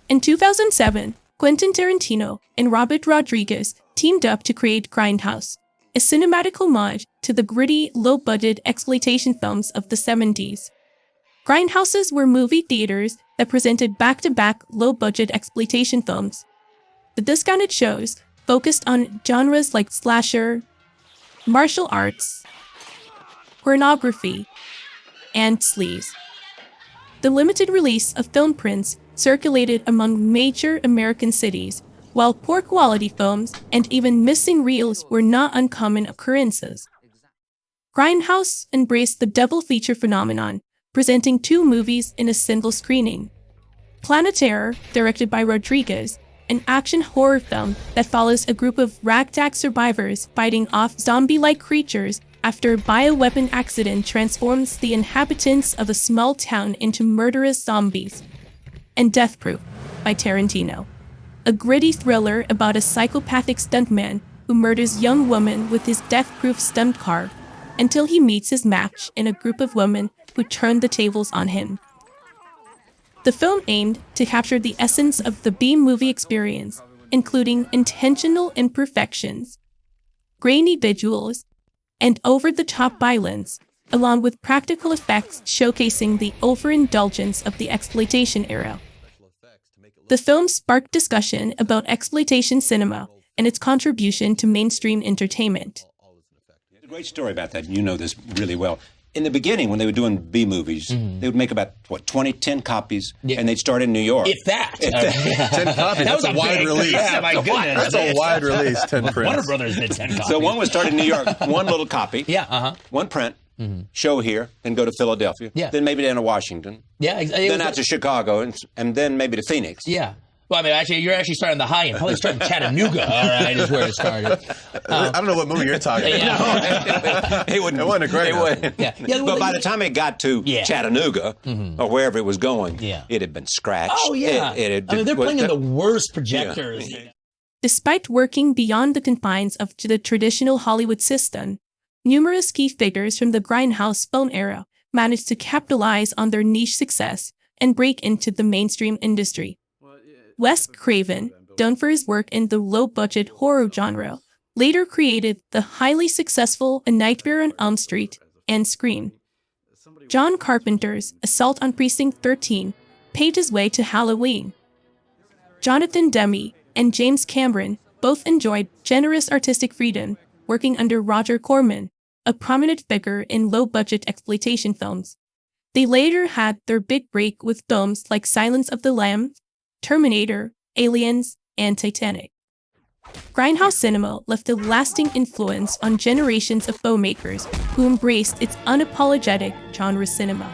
In 2007, Quentin Tarantino and Robert Rodriguez teamed up to create Grindhouse, a cinematic homage to the gritty, low-budget exploitation films of the 70s. Grindhouses were movie theaters that presented back-to-back low-budget exploitation films. The discounted shows focused on genres like slasher, martial arts, pornography, and sleaze. The limited release of film prints circulated among major American cities, while poor quality films and even missing reels were not uncommon occurrences. Grindhouse embraced the double feature phenomenon, presenting two movies in a single screening. Planet Terror, directed by Rodriguez, an action horror film that follows a group of ragtag survivors fighting off zombie-like creatures after a bioweapon accident transforms the inhabitants of a small town into murderous zombies. And Death Proof, by Tarantino, a gritty thriller about a psychopathic stuntman who murders young women with his death-proof stunt car until he meets his match in a group of women who turn the tables on him. The film aimed to capture the essence of the B-movie experience, including intentional imperfections, grainy visuals, and over-the-top violence, along with practical effects showcasing the overindulgence of the exploitation era. The film sparked discussion about exploitation cinema and its contribution to mainstream entertainment. There's a great story about that, and you know this really well. In the beginning, when they were doing B-movies, they would make about, 10 copies, and they'd start in New York. If that. 10 copies. That was That's a wide release. Yeah, my goodness. That's a wide release, 10 prints. Warner Brothers did 10 copies. So one would start in New York, one little copy, one print, show here, then go to Philadelphia, then maybe down to Washington, then out to Chicago, and then maybe to Phoenix. Yeah. Well, I mean, you're actually starting the high end. Probably starting Chattanooga, all right, is where it started. I don't know what movie you're talking about. It wasn't a great one. But by the time it got to Chattanooga, or wherever it was going, it had been scratched. Oh, yeah. I mean, they're playing in the worst projectors. Yeah. Despite working beyond the confines of the traditional Hollywood system, numerous key figures from the Grindhouse film era managed to capitalize on their niche success and break into the mainstream industry. Wes Craven, known for his work in the low-budget horror genre, later created the highly successful A Nightmare on Elm Street and Scream. John Carpenter's Assault on Precinct 13 paved his way to Halloween. Jonathan Demme and James Cameron both enjoyed generous artistic freedom, working under Roger Corman, a prominent figure in low-budget exploitation films. They later had their big break with films like Silence of the Lambs, Terminator, Aliens, and Titanic. Grindhouse cinema left a lasting influence on generations of filmmakers who embraced its unapologetic genre cinema.